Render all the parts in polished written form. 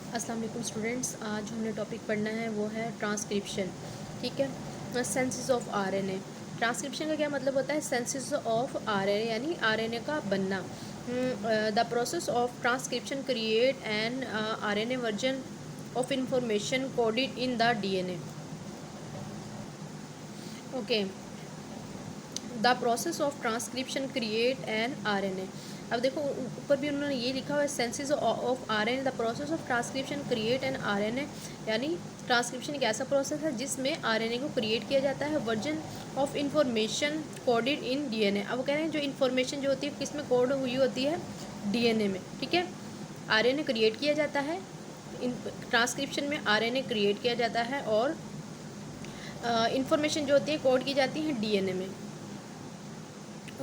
अस्सलाम वालेकुम स्टूडेंट्स। आज हमने टॉपिक पढ़ना है वो है ट्रांसक्रिप्शन। ठीक है, सेंसेस ऑफ आरएनए। ट्रांसक्रिप्शन का क्या मतलब होता है? सेंसेस ऑफ आरएनए यानी आरएनए का बनना। The process of transcription create an RNA version of information coded in the DNA. Okay, the process of transcription create an RNA. अब देखो ऊपर भी उन्होंने ये लिखा हुआ है, senses of RNA, the process of transcription create an RNA, यानी ट्रांसक्रिप्शन एक ऐसा प्रोसेस है जिसमें आरएनए को क्रिएट किया जाता है version of information coded in DNA. अब वो कह रहे हैं जो इन्फॉर्मेशन जो होती है किस में कोड हुई होती है? डीएनए में। ठीक है, आरएनए क्रिएट किया जाता है, इन ट्रांसक्रिप्शन में आरएनए क्रिएट किया जाता है और इंफॉर्मेशन जो होती है कोड की जाती है डीएनए में।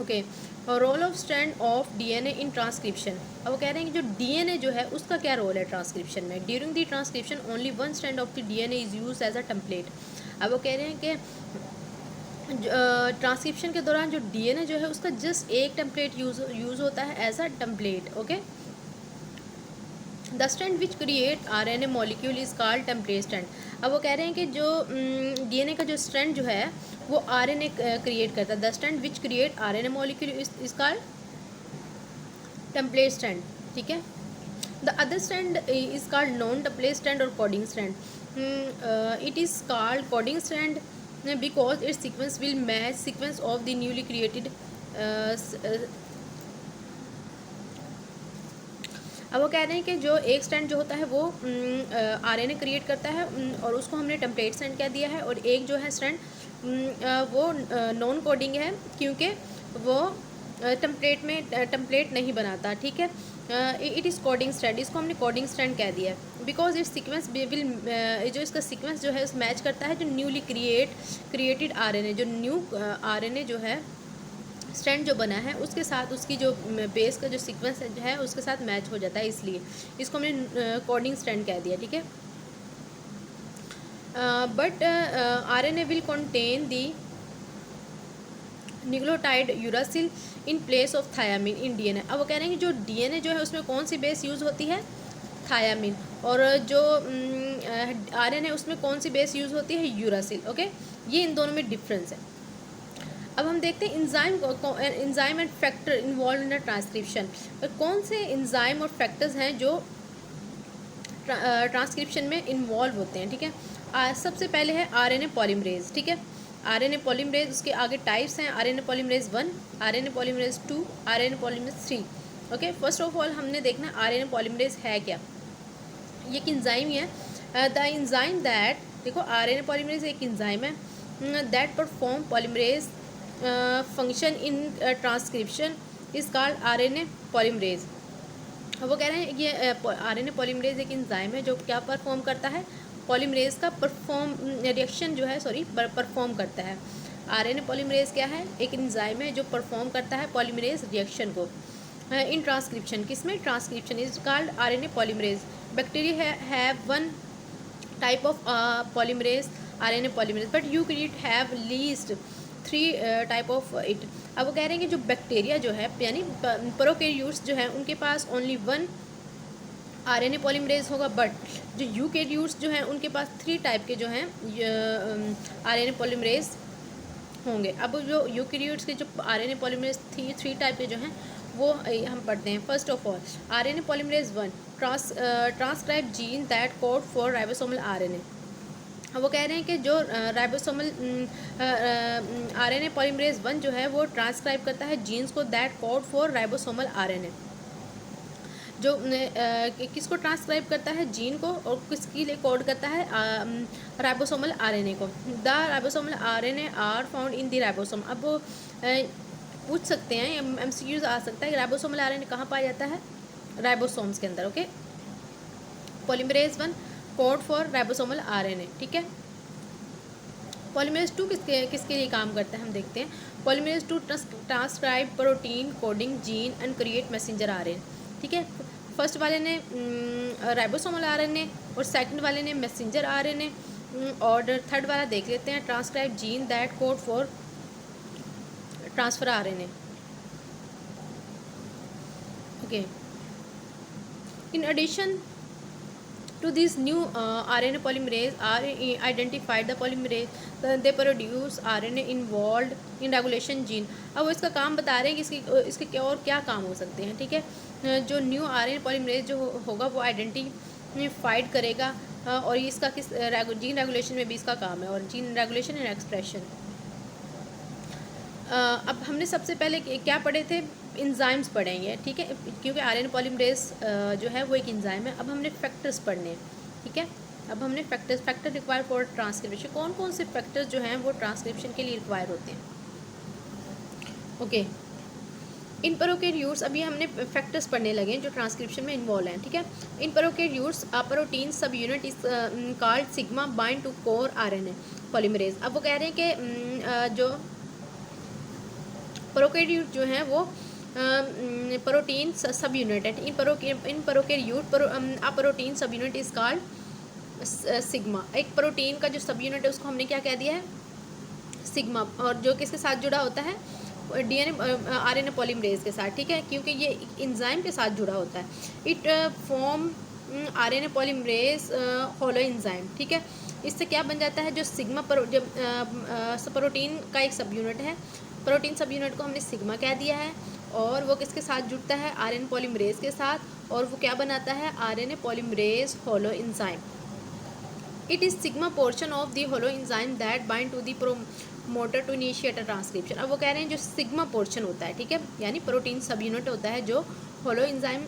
Okay, role of strand of DNA in transcription. अब वो कह रहे हैं कि जो डीएनए जो है उसका क्या रोल है ट्रांसक्रिप्शन में। During the transcription only one strand of the DNA is used as a template. अब वो कह रहे हैं कि ट्रांसक्रिप्शन के दौरान जो डीएनए जो है उसका जस्ट एक टेम्पलेट यूज़ होता है as a template. Okay, the strand which create RNA molecule is called template strand. अब वो कह रहे हैं कि जो डीएनए का जो स्ट्रैंड जो है वो आरएनए क्रिएट करता है। The strand which create RNA molecule is called template strand. ठीक है, the other strand is called non template strand और coding strand. It is called coding strand because it's sequence will match sequence of the newly created. अब वो कह रहे हैं कि जो एक स्ट्रैंड जो होता है वो आरएनए क्रिएट करता है और उसको हमने टेम्पलेट स्ट्रैंड कह दिया है, और एक जो है स्ट्रैंड वो नॉन कोडिंग है क्योंकि वो टेम्पलेट नहीं बनाता। ठीक है, इट इज़ कोडिंग स्ट्रैंड, इसको हमने कोडिंग स्ट्रैंड कह दिया है बिकॉज इट्स सीक्वेंस विल, जो इसका सीक्वेंस जो है उस मैच करता है जो न्यूली क्रिएटेड आरएनए, जो न्यू आरएनए जो है स्ट्रैंड जो बना है उसके साथ उसकी जो बेस का जो सीक्वेंस जो है उसके साथ मैच हो जाता है, इसलिए इसको हमने कोडिंग स्ट्रैंड कह दिया। ठीक है, but RNA will contain the nucleotide uracil in place of thymine in DNA. अब वो कह रहे हैं कि जो डीएनए जो है उसमें कौन सी बेस यूज़ होती है? थायामीन। और जो आरएनए उसमें कौन सी बेस यूज़ होती है? यूरासिल। ओके, ये इन दोनों में डिफरेंस है। अब हम देखते हैं enzyme and factor involve in the transcription. कौन से इंजाइम और फैक्टर्स हैं जो ट्रांसक्रिप्शन में इन्वॉल्व होते हैं? ठीक है, सबसे पहले है आरएनए पॉलीमरेज। ठीक है, आरएनए पॉलीमरेज, उसके आगे टाइप्स हैं RNA polymerase 1, RNA polymerase 2, RNA polymerase 3। Okay, first of all हमने देखना आरएनए पॉलीमरेज है क्या। ये एक इंजाइम ही है। द इंजाइम दैट, देखो आरएनए पॉलीमरेज एक इंजाइम है that perform polymerase function in transcription is called RNA polymerase. वो कह रहे हैं ये आरएनए पॉलीमरेज एक इंजाइम है जो क्या परफॉर्म करता है? पॉलीमरेज का रिएक्शन जो है परफॉर्म करता है। आरएनए पॉलीमरेज क्या है? एक इंजाइम है जो परफॉर्म करता है पॉलीमरेज रिएक्शन को इन ट्रांसक्रिप्शन। किसमें? Transcription is called RNA polymerase. Bacteria have one type of polymerase, RNA polymerase, but eukaryote have least 3 type of it. अब वो कह रहे हैं कि जो बैक्टीरिया जो है यानी प्रोकैरियोट्स जो हैं उनके पास ओनली 1 आरएनए पॉलीमरेज होगा, बट जो यूकैरियोट्स जो हैं उनके पास 3 टाइप के जो हैं आरएनए पॉलीमरेज होंगे। अब जो यूकैरियोट्स के जो आरएनए पॉलीमरेज 3 टाइप के जो हैं वो हम पढ़ते हैं। First of all RNA polymerase 1 transcribe gene that code for ribosomal RNA. वो कह रहे हैं कि जो राइबोसोमल आरएनए पॉलीमरेज 1 जो है वो ट्रांसक्राइब करता है जीन्स को that code for ribosomal RNA. जो किसको ट्रांसक्राइब करता है? जीन को। और किसके लिए कोड करता है? राइबोसोमल आरएनए को। The ribosomal RNA are found in the ribosome. अब वो पूछ सकते हैं, एमसीक्यूज आ सकता है कि राइबोसोमल आरएनए कहाँ पाया जाता है? राइबोसोम्स के अंदर। Okay, polymerase 1 code for ribosomal RNA. ठीक है, पॉलीमरेज 2 किसके लिए काम करता है हम देखते हैं। Polymerase 2 transcribe protein coding gene and create messenger RNA. ठीक है, फर्स्ट वाले ने राइबोसोमल आरएनए और सेकंड वाले ने मैसेंजर आरएनए, और थर्ड वाला देख लेते हैं transcribe gene that code for transfer RNA. Okay, in addition To these new RNA polymerase are identified the polymerase they produce RNA involved in regulation gene। अब वो इसका काम बता रहे हैं कि इसके क्या और क्या काम हो सकते हैं, ठीक है। जो न्यू RNA polymerase जो होगा वो आइडेंटिफाइड करेगा और इसका किस जीन रेगुलेशन में भी इसका काम है, और जीन रेगुलेशन एंड एक्सप्रेशन। अब हमने सबसे पहले क्या पढ़े थे, इंजाइम्स पढ़ेंगे, ठीक है, क्योंकि आरएनए पॉलीमरेज जो है वो एक इंजाइम है। अब हमने फैक्टर्स पढ़ने हैं, ठीक है। अब हमने फैक्टर रिक्वायर फॉर ट्रांसक्रिप्शन, कौन कौन से फैक्टर्स जो हैं वो ट्रांसक्रिप्शन के लिए रिक्वायर होते हैं। ओके, इन प्रोकैरियोट्स, अभी हमने फैक्टर्स पढ़ने लगे हैं जो ट्रांसक्रिप्शन में इन्वॉल्व हैं, ठीक है। इन prokaryotes a protein subunit is called sigma bind to core RNA polymerase. अब वो कह रहे हैं कि जो प्रोकैरियोट जो हैं वो प्रोटीन सब यूनिट है। In prokaryote a protein subunit is called sigma. एक प्रोटीन का जो सब यूनिट है उसको हमने क्या कह दिया है, सिग्मा, और जो किसके साथ जुड़ा होता है, डीएनए आरएनए पॉलीमरेज के साथ, ठीक है, क्योंकि ये एंजाइम के साथ जुड़ा होता है। It form RNA polymerase holo enzyme, ठीक है। इससे क्या बन जाता है, जो सिग्मा प्रोटीन का एक सब यूनिट है, प्रोटीन सब यूनिट को हमने सिग्मा कह दिया है, और वो किसके साथ जुड़ता है, आरएनए पॉलीमरेज के साथ, और वो क्या बनाता है, RNA polymerase holoenzyme. It is sigma portion of the holo enzyme that bind to the promoter to initiate transcription. अब वो कह रहे हैं जो सिग्मा पोर्शन होता है, ठीक है, यानी प्रोटीन सब यूनिट होता है जो होलो एंजाइम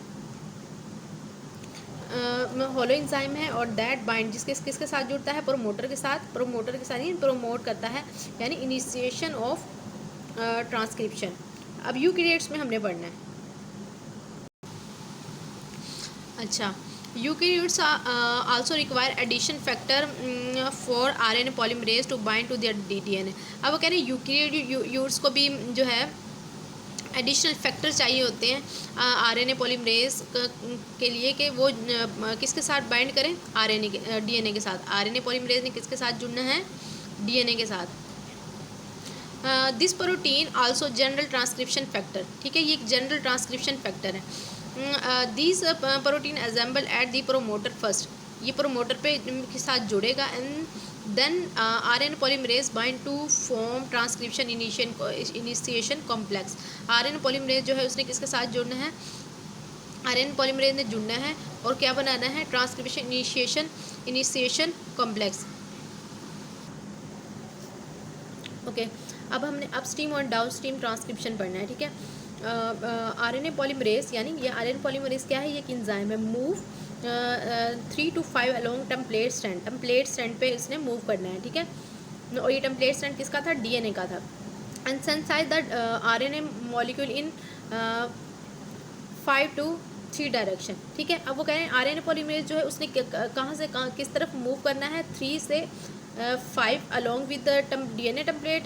है, और दैट बाइंड किसके साथ जुड़ता है, प्रोमोटर के साथ ही प्रोमोट करता है, यानी इनिशिएशन ऑफ ट्रांसक्रिप्शन। अब यूकैरियोट्स में हमने पढ़ना है। अच्छा, eukaryotes also require addition factor for RNA polymerase to bind to their DNA. अब वो कह रहे हैं यूकैरियोट्स को भी जो है एडिशनल फैक्टर चाहिए होते हैं आरएनए पॉलीमरेज के लिए, कि वो किसके साथ बाइंड करें, आरएनए के डीएनए के साथ। आरएनए पॉलीमरेज ने किसके साथ जुड़ना है, डीएनए के साथ। This protein also general transcription factor, ठीक है, ये एक जनरल ट्रांसक्रिप्शन फैक्टर है। This protein assemble at the promoter first, ये प्रोमोटर पे के साथ जुड़ेगा, and then RNA polymerase bind to form transcription initiation complex. RNA polymerase जो है उसने किसके साथ जुड़ना है, आरएनए पॉलीमरेज ने जुड़ना है और क्या बनाना है, ट्रांसक्रिप्शन इनिशिएशन कॉम्प्लेक्स। ओके, अब हमने अपस्ट्रीम और डाउनस्ट्रीम ट्रांसक्रिप्शन पढ़ना है, ठीक है। आरएनए पॉलीमरेज, यानी ये आरएनए पॉलीमरेज क्या है, ये एक एंजाइम है, move 3 to 5 along template strand पे इसने मूव करना है, ठीक है। और ये टेम्पलेट स्ट्रैंड किसका था, डीएनए का था। And synthesise the RNA molecule in 5 to 3 direction, ठीक है। अब वो कह रहे हैं आरएनए पॉलीमरेज जो है उसने कहाँ से कहाँ किस तरफ मूव करना है, 3 से 5 along with the DNA template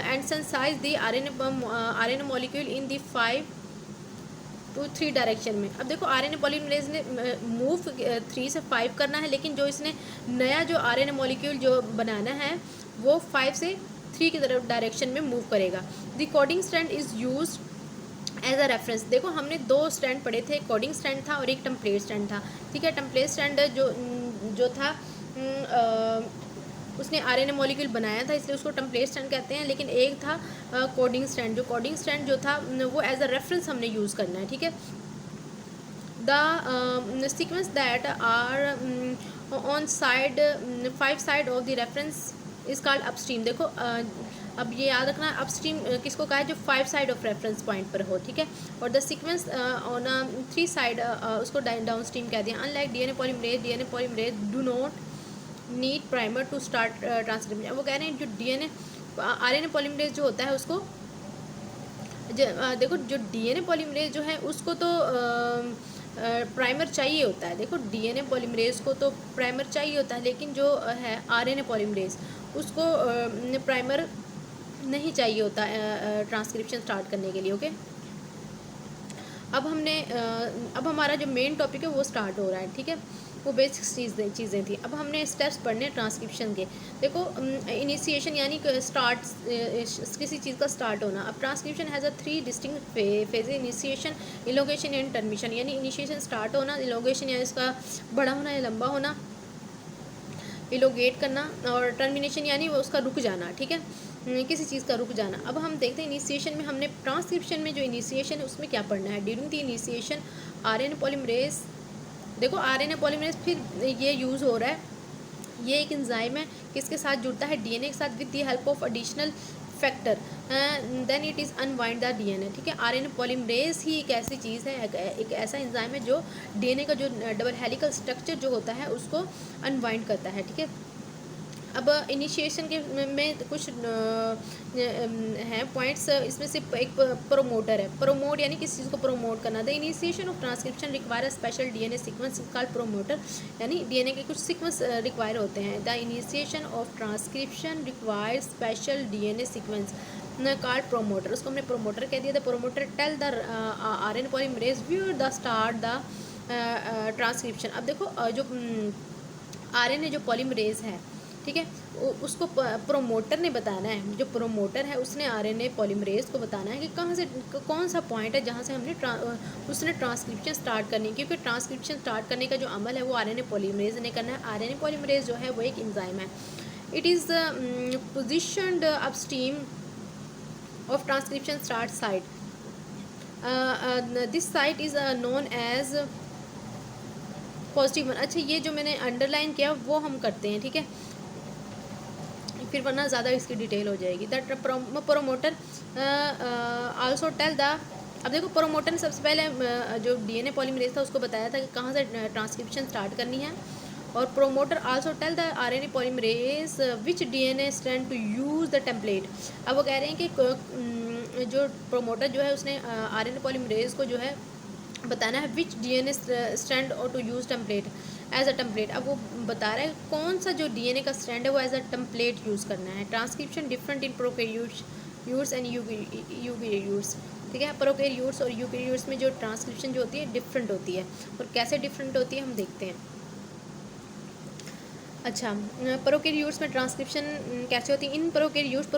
and synthesize the RNA molecule in the 5 to 3 direction में। अब देखो आरएनए पॉलीमरेज ने मूव 3 से 5 करना है, लेकिन जो इसने नया जो आरएनए मॉलिक्यूल जो बनाना है वो 5 से 3 की तरफ डायरेक्शन में मूव करेगा। The coding strand is use as a reference. देखो हमने 2 स्ट्रैंड पढ़े थे, कोडिंग स्ट्रैंड था और एक टेम्पलेट स्ट्रैंड था, ठीक है। टेम्पलेट स्ट्रैंड जो था उसने आरएनए मॉलिक्यूल बनाया था, इसलिए उसको टेम्पलेट स्ट्रैंड कहते हैं, लेकिन एक था कोडिंग स्ट्रैंड। जो कोडिंग स्ट्रैंड जो था वो एज अ रेफरेंस हमने यूज़ करना है, ठीक है। The sequence that are on side 5 side of the reference is called upstream. देखो अब ये याद रखना, अपस्ट्रीम किसको कहा है, जो 5 साइड ऑफ रेफरेंस पॉइंट पर हो, ठीक है। और द सीक्वेंस ऑन 3 साइड उसको डाउन स्ट्रीम कह दिया। Unlike DNA polymerase do not need primer to start transcription. वो कह रहे हैं जो डीएनए आरएनए पॉलीमरेज जो होता है उसको देखो जो डीएनए पॉलीमरेज जो है उसको तो प्राइमर चाहिए होता है। देखो डीएनए पॉलीमरेज को तो प्राइमर चाहिए होता है, लेकिन जो है आरएनए पॉलीमरेज उसको प्राइमर नहीं चाहिए होता ट्रांसक्रिप्शन स्टार्ट करने के लिए। ओके, अब हमारा जो मेन टॉपिक है वो स्टार्ट हो रहा है, ठीक है। वो बेसिक चीज़ें थी। अब हमने स्टेप्स पढ़ने ट्रांसक्रिप्शन के। देखो इनिशिएशन यानी स्टार्ट, किसी चीज़ का स्टार्ट होना। अब transcription has a 3 distinct phase: initiation, elongation and termination. यानी इनिशिएशन स्टार्ट होना, इलोगेशन यानी इसका बड़ा होना या लंबा होना, इलोगेट करना, और टर्मिनेशन यानी वो उसका रुक जाना, ठीक है, किसी चीज़ का रुक जाना। अब हम देखते हैं इनिशिएशन में, हमने ट्रांसक्रिप्शन में जो इनिशिएशन है उसमें क्या पढ़ना है। During the initiation RNA polymerase, देखो आरएनए पॉलीमरेज फिर ये यूज़ हो रहा है, ये एक एंजाइम है, किसके साथ जुड़ता है, डीएनए के साथ, with the help of additional factor then it is unwind the DNA, ठीक है। आरएनए पॉलीमरेज ही एक ऐसी चीज़ है, एक ऐसा एंजाइम है जो डीएनए का जो डबल हेलिकल स्ट्रक्चर जो होता है उसको अनवाइंड करता है, ठीक है। अब इनिशिएशन के में कुछ हैं पॉइंट्स, इसमें से एक प्रोमोटर है। प्रोमोट यानी किसी चीज़ को प्रोमोट करना। The initiation of transcription require special DNA sequence is called promoter, यानी डीएनए के कुछ सीक्वेंस रिक्वायर होते हैं। The initiation of transcription require special DNA sequence called promoter, उसको हमने प्रोमोटर कह दिया। The promoter tell the RNA polymerase where the start the transcription. अब देखो जो आरएनए जो पॉलीमरेज है, ठीक है, उसको प्रोमोटर ने बताना है। जो प्रोमोटर है उसने आरएनए पॉलीमरेज को बताना है कि कहाँ से कौन सा पॉइंट है जहाँ से हमने उसने ट्रांसक्रिप्शन स्टार्ट करनी है, क्योंकि ट्रांसक्रिप्शन स्टार्ट करने का जो अमल है वो आरएनए पॉलीमरेज ने करना है। आरएनए पॉलीमरेज जो है वो एक एंजाइम है। It is positioned upstream of transcription start site. This site is known as positive 1। अच्छा, ये जो मैंने अंडरलाइन किया वो हम करते हैं, ठीक है, फिर वरना ज़्यादा इसकी डिटेल हो जाएगी। That promoter also tell the, अब देखो प्रोमोटर ने सबसे पहले जो डीएनए पॉलीमरेज था उसको बताया था कि कहाँ से ट्रांसक्रिप्शन स्टार्ट करनी है। और promoter also tell the RNA polymerase which DNA strand to use the template. अब वो कह रहे हैं कि जो प्रोमोटर जो है उसने आरएनए पॉलीमरेज को जो है बताना है विच डीएनए स्ट्रैंड और to use template as a template. अब वो बता रहा है कौन सा जो डीएनए का स्ट्रैंड है वो एज अ टेम्पलेट यूज़ करना है। Transcription different in prokaryotes and eukaryotes, ठीक है। प्रोकैरियोट्स और यूकैरियोट्स में जो ट्रांसक्रिप्शन जो होती है डिफरेंट होती है, और कैसे डिफरेंट होती है हम देखते हैं। अच्छा, प्रोकैरियोट्स में ट्रांसक्रिप्शन कैसे होती है। इन prokaryotes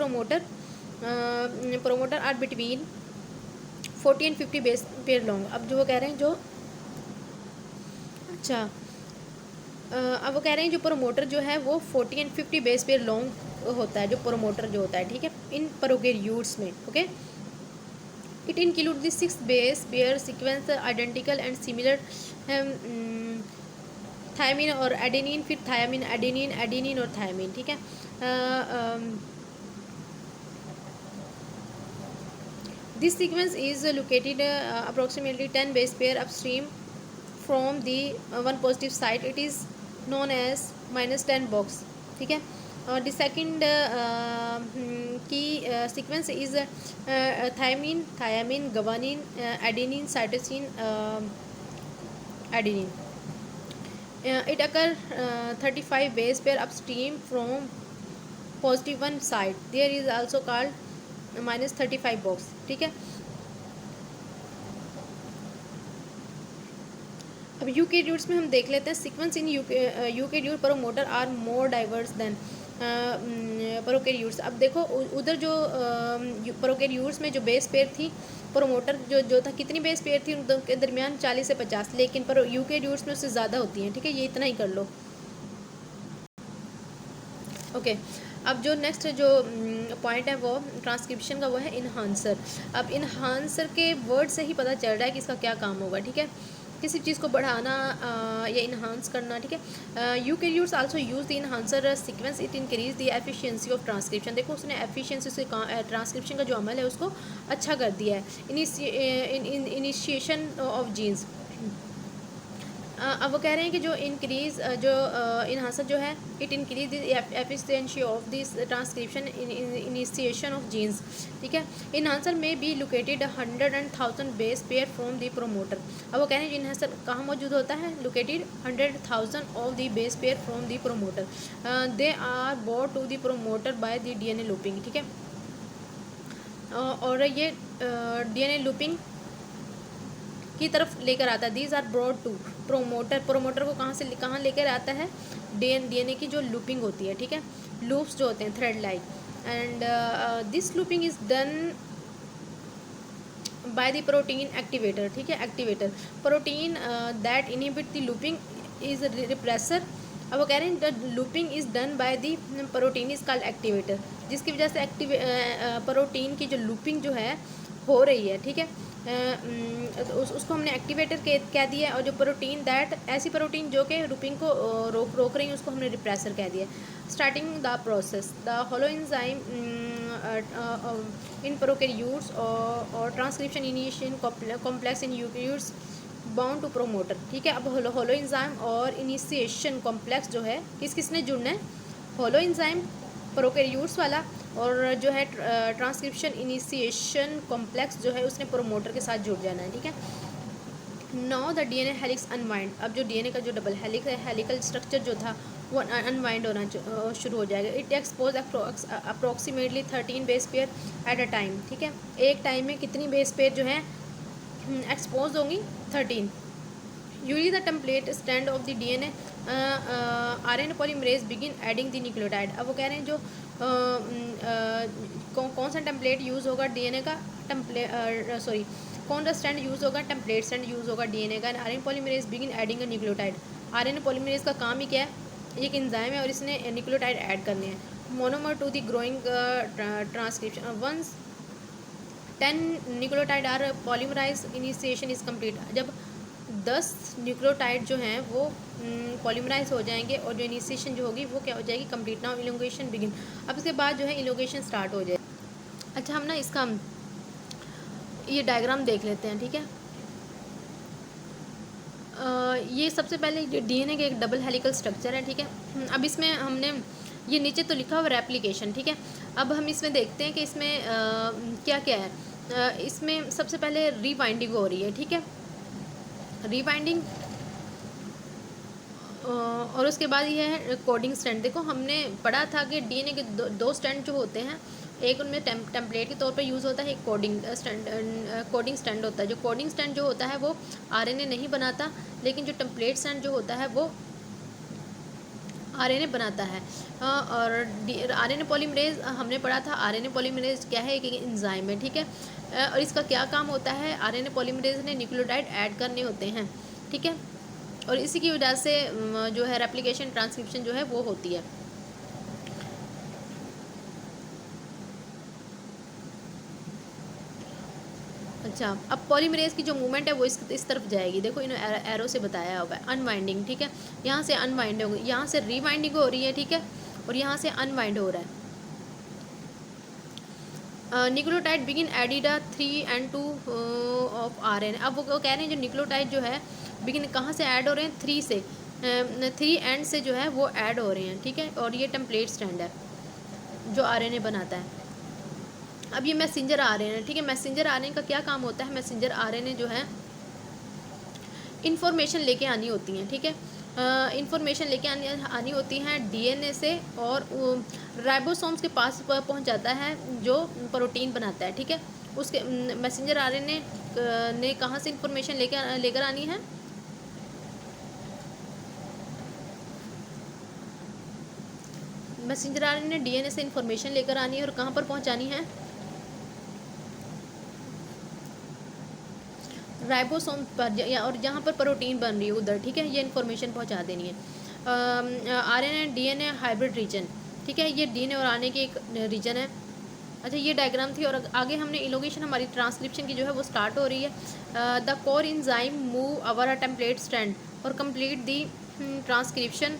promoter are between 40 and 50 base pair long. अब जो वो कह रहे हैं जो, अच्छा, अब वो कह रहे हैं जो प्रोमोटर जो है वो 40 एंड 50 बेस पेयर लॉन्ग होता है, जो प्रोमोटर जो होता है, ठीक है, इन प्रोकैरियोट्स में। Okay, it include the 6 base pair sequence identical and similar thymine और एडेनिन, फिर थायमिन एडेनिन, एडेनिन और थायमिन, ठीक है। This sequence is located approximately 10 base pair upstream from the one positive site. It is known as -10 box, ठीक है। और the second की sequence is thiamine, guanine, adenine, cytosine, adenine. It occur 35 base pair upstream from positive one site. There is also called -35 box, ठीक है। अब eukaryotes में हम देख लेते हैं sequence in eukaryote promoter are more diverse than prokaryotes. अब देखो उधर जो प्रोकैरियोट्स में जो बेस पेयर थी, प्रोमोटर जो था, कितनी बेस पेयर थी उनके दरमियान 40 से 50, लेकिन पर यूकैरियोट्स में उससे ज़्यादा होती हैं, ठीक है। ये इतना ही कर लो। ओके, अब जो नेक्स्ट जो पॉइंट है वो ट्रांसक्रिप्शन का वो है इन्हांसर। अब इन्हांसर के वर्ड से ही पता चल रहा है कि इसका क्या काम होगा, ठीक है, किसी चीज़ को बढ़ाना या इन्हांस करना, ठीक है। Eukaryotes also use the enhancer sequence, it increase the efficiency of transcription. देखो उसने एफिशिएंसी से ट्रांसक्रिप्शन का जो अमल है उसको अच्छा कर दिया है। Initiation of genes. अब वो कह रहे हैं कि जो इंक्रीज जो इन्हांसर जो है, it increase the efficiency of this transcription initiation of genes, ठीक है। इन्हांसर में be located 100 and 1000 base pair from the promoter. अब वो कह रहे हैं इन्हांसर कहाँ मौजूद होता है, located 100,000 of the base pair from the promoter. They are brought to the promoter by the DNA looping, ठीक है। और ये डीएनए लूपिंग की तरफ लेकर आता है। These are brought to promoter. Promoter को कहाँ लेकर आता है, डीएनए की जो लूपिंग होती है, ठीक है, लूप्स जो होते हैं thread like, and this looping is done by the protein activator, ठीक है, activator protein that inhibit the looping is repressor. अब वो कह रहे हैं the looping is done by the protein is called activator, जिसकी वजह से प्रोटीन की जो लूपिंग जो है हो रही है, ठीक है, उसको हमने एक्टिवेटर कह दिया। और जो प्रोटीन दैट, ऐसी प्रोटीन जो कि लूपिंग को रोक रही है, उसको हमने रिप्रेसर कह दिया। Starting the process, the hollow enzyme in prokaryotes और transcription initiation complex in eukaryotes bound to promoter, ठीक है। अब होलो एंजाइम और इनिशिएशन कॉम्प्लेक्स जो है किसने जुड़ना है, होलो एंजाइम प्रोकैरियोट्स वाला, और जो है ट्रांसक्रिप्शन इनिशिएशन कॉम्प्लेक्स जो है उसने प्रोमोटर के साथ जुड़ जाना है, ठीक है। Now the DNA helix unwind. अब जो डीएनए का जो डबल हेलिक्स है, हेलिकल स्ट्रक्चर जो था वो अनवाइंड होना शुरू हो जाएगा। It expose approximately 13 base pair at a time, ठीक है। एक टाइम में कितनी बेस पेयर जो है एक्सपोज होंगी, 13। Usually the template stand of the DNA RNA polymerase begin adding the nucleotide. अब वो कह रहे हैं जो कौन सा टेम्पलेट यूज़ होगा डीएनए का, कौन सा स्टैंड यूज़ होगा, टेम्पलेट स्टैंड यूज़ होगा डीएनए का। RNA polymerase begin adding a nucleotide. RNA polymerase का काम ही क्या है, एक एंजाइम है और इसने न्यूक्लियोटाइड ऐड करने हैं। Monomer to the growing transcription, once 10 nucleotide are polymerize initiation is complete. जब 10 न्यूक्लियोटाइड जो हैं वो पॉलीमराइज हो जाएंगे और जो इनिशिएशन जो होगी वो क्या हो जाएगी, कंप्लीट। Now elongation begin. अब इसके बाद जो है इलोंगेशन स्टार्ट हो जाए। अच्छा, हम ना इसका ये डायग्राम देख लेते हैं, ठीक है। ये सबसे पहले जो डीएनए का एक डबल हेलिकल स्ट्रक्चर है, ठीक है। अब इसमें हमने ये नीचे तो लिखा हुआ रेप्लिकेशन, ठीक है। अब हम इसमें देखते हैं कि इसमें क्या क्या है। इसमें सबसे पहले रीवाइंडिंग हो रही है, ठीक है, रीवाइंडिंग। और उसके बाद ये है कोडिंग स्टैंड। देखो हमने पढ़ा था कि डीएनए के दो स्टैंड जो होते हैं, एक उनमें टेम्पलेट के तौर पे यूज़ होता है, एक कोडिंग स्टैंड होता है। जो कोडिंग स्टैंड जो होता है वो आरएनए नहीं बनाता, लेकिन जो टेम्पलेट स्टैंड जो होता है वो आरएनए बनाता है। और आरएनए पॉलीमरेज हमने पढ़ा था। आरएनए पॉलीमरेज क्या है, एक एंजाइम है, ठीक है। और इसका क्या काम होता है, आरएनए पॉलीमरेज ने न्यूक्लियोटाइड ऐड करने होते हैं, ठीक है। और इसी की वजह से जो है रेप्लिकेशन ट्रांसक्रिप्शन जो है वो होती है। अच्छा, अब पॉलीमरेज की जो मूवमेंट है वो इस तरफ जाएगी। देखो इन एरो से बताया हुआ है, अनवाइंडिंग, ठीक है। यहाँ से अनवाइंड होगी, यहाँ से रीवाइंडिंग हो रही है, ठीक है, और यहाँ से अनवाइंड हो रहा है। Nucleotide begin added 3 and 2 of RNA. अब वो कह रहे हैं जो न्यूक्लियोटाइड जो है बिगिन कहाँ से ऐड हो रहे हैं, 3 से, 3 एंड से जो है वो ऐड हो रहे हैं, ठीक है। और ये टेम्पलेट स्टैंड है जो आरएनए बनाता है। अब ये मैसेंजर आरएनए, ठीक है। मैसेंजर आरएनए का क्या काम होता है, मैसेंजर आरएनए जो है इंफॉर्मेशन लेके आनी होती हैं, ठीक है। इंफॉर्मेशन लेके आनी होती हैं डीएनए से, और राइबोसोम्स के पास पहुंच जाता है जो प्रोटीन बनाता है, ठीक है। उसके मैसेंजर आरएनए ने कहाँ से इंफॉर्मेशन लेकर आनी है, मैसेंजर आरएनए डीएनए से इंफॉर्मेशन लेकर आनी है और कहाँ पर पहुंचानी है, राइबोसोम पर, और जहाँ पर प्रोटीन बन रही है उधर, ठीक है। ये इन्फॉर्मेशन पहुँचा देनी है। आरएनए डीएनए हाइब्रिड रीजन, ठीक है। ये डीएनए और आरएनए की एक रीजन है। अच्छा, ये डायग्राम थी, और आगे हमने इलोगेशन हमारी ट्रांसक्रिप्शन की जो है वो स्टार्ट हो रही है। The core enzyme move our a template stand और कंप्लीट दी ट्रांसक्रिप्शन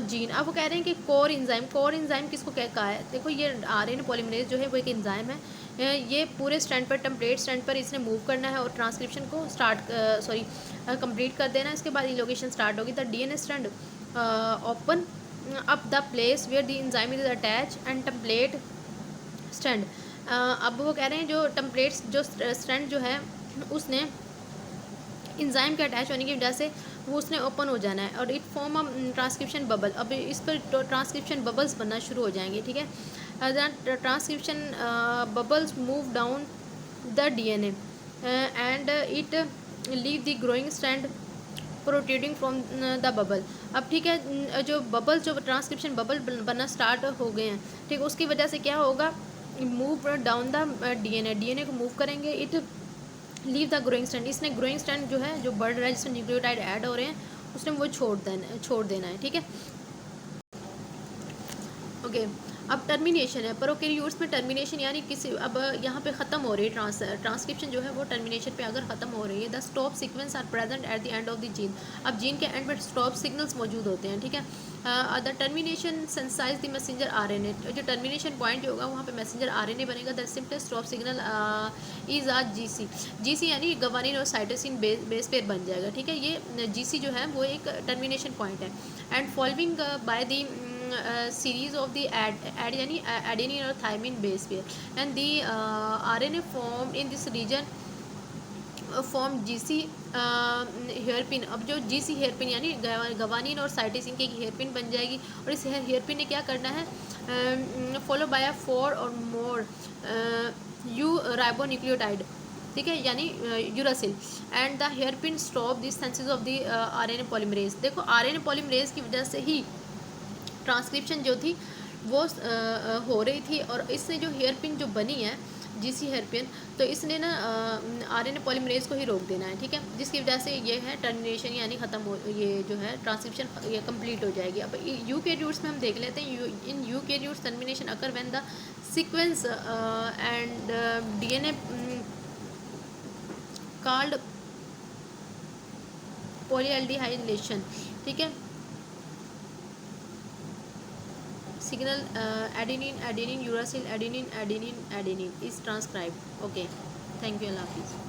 जीन। अब वो कह रहे हैं कि कोर एंजाइम किसको कहा है, देखो ये आरएनए पॉलीमरेज जो है वो एक एंजाइम है। ये पूरे स्टैंड पर, टेम्पलेट स्टैंड पर इसने मूव करना है और ट्रांसक्रिप्शन को कंप्लीट कर देना है। इसके बाद इलोगेशन स्टार्ट होगी। The DNA strand open up the place where the enzyme is attach and template strand. अब वो कह रहे हैं जो टेम्पलेट जो स्टैंड जो है उसने एंजाइम के अटैच होने की वजह से वो उसने ओपन हो जाना है, और it form a transcription bubble. अब इस पर ट्रांसक्रिप्शन बबल्स बनना शुरू हो जाएंगे, ठीक है। Transcription bubbles move down the DNA, and it leave the growing strand protruding from the bubble. अब ठीक है, जो बबल, जो ट्रांसक्रिप्शन बबल बनना स्टार्ट हो गए हैं, ठीक है, उसकी वजह से क्या होगा, मूव डाउन द डीएनए को मूव करेंगे, it leave the growing strand, इसने ग्रोइंग स्ट्रैंड जो है, जो बढ़ रहा है, जिसमें न्यूक्लियोटाइड ऐड हो रहे हैं, उसने वो छोड़ देना है, ठीक है। ओके, अब टर्मिनेशन है, प्रोकैरियोट्स में टर्मिनेशन यानी किसी, अब यहाँ पे ख़त्म हो रही है ट्रांसक्रिप्शन जो है वो टर्मिनेशन पे अगर ख़त्म हो रही है, the stop sequence are present at the end of the gene. अब जीन के एंड में स्टॉप सिग्नल्स मौजूद होते हैं, ठीक है। The termination synthesizes the messenger RNA, जो टर्मिनेशन पॉइंट जो होगा वहाँ पे मैसेंजर आरएनए बनेगा। The simplest stop signal is a GC यानी गवानीन और साइटोसिन बेस पेयर बन जाएगा, ठीक है। ये जीसी जो है वो एक टर्मिनेशन पॉइंट है। And following by the series of the add यानी adenine और thymine base pair and the RNA formed in this region form GC hairpin. अब जो जीसी हेयरपिन यानी गवानीन और साइटोसिन की हेयरपिन बन जाएगी, और इस हेयरपिन ने क्या करना है, फॉलो बाय 4 और मोर यू राइबोन्यूक्लियोटाइड, ठीक है, यानी uracil, and the hairpin stop this senses of the RNA polymerase. देखो आरएनए पॉलीमरेज की वजह से ही ट्रांसक्रिप्शन जो थी वो हो रही थी, और इससे जो हेयर पिन जो बनी है, जीसी हेयर पिन, तो इसने ना आरएनए पॉलीमरेज को ही रोक देना है, ठीक है, जिसकी वजह से ये है टर्मिनेशन यानी ख़त्म हो, ये जो है ट्रांसक्रिप्शन ये कंप्लीट हो जाएगी। अब यूकैरियोट्स में हम देख लेते हैं, in eukaryotes termination occur when the sequence and DNA called polyadenylation, ठीक है। signal adenine uracil adenine is transcribed. Okay, thank you, Allah Hafiz.